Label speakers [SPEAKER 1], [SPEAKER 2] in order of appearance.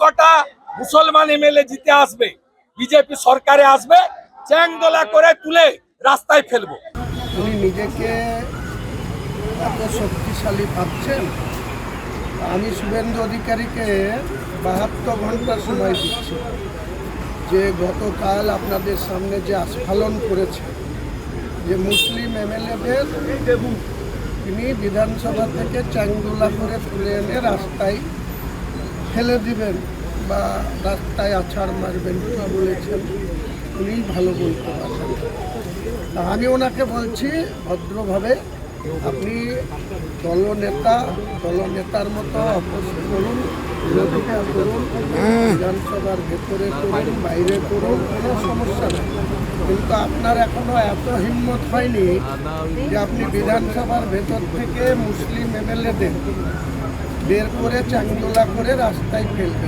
[SPEAKER 1] কটা মুসলমান এমএলএ জিতে আসবে, বিজেপি সরকারে আসবে, চ্যাংদোলা করে তুলে রাস্তায় ফেলবো।
[SPEAKER 2] উনি নিজেকে এত শক্তিশালী ভাবছেন। আমি শুভেন্দু অধিকারীকে 72 ঘন্টা সময় দিচ্ছি যে গতকাল আপনাদের সামনে যে আস্ফালন করেছে, যে মুসলিম এমএলএদের তিনি বিধানসভা থেকে চ্যাংদোলা করে তুলে এনে রাস্তায় ফেলে দিবেন বা রাস্তায় আছাড় মারবেন, কি বলেছেন উনি ভালো বলতে পারেন। তা আমি ওনাকে বলছি ভদ্রভাবে, আপনি দলনেতার মতো অপোজিট করুন, বিরোধিতা করুন, বিধানসভার ভেতরে করুন, বাইরে করুন, কোনো সমস্যা নেই। কিন্তু আপনার এখনো এত হিম্মত হয়নি যে আপনি বিধানসভার ভেতর থেকে মুসলিম এমএলএদের বের করে চ্যাংদোলা করে রাস্তায় ফেলবেন।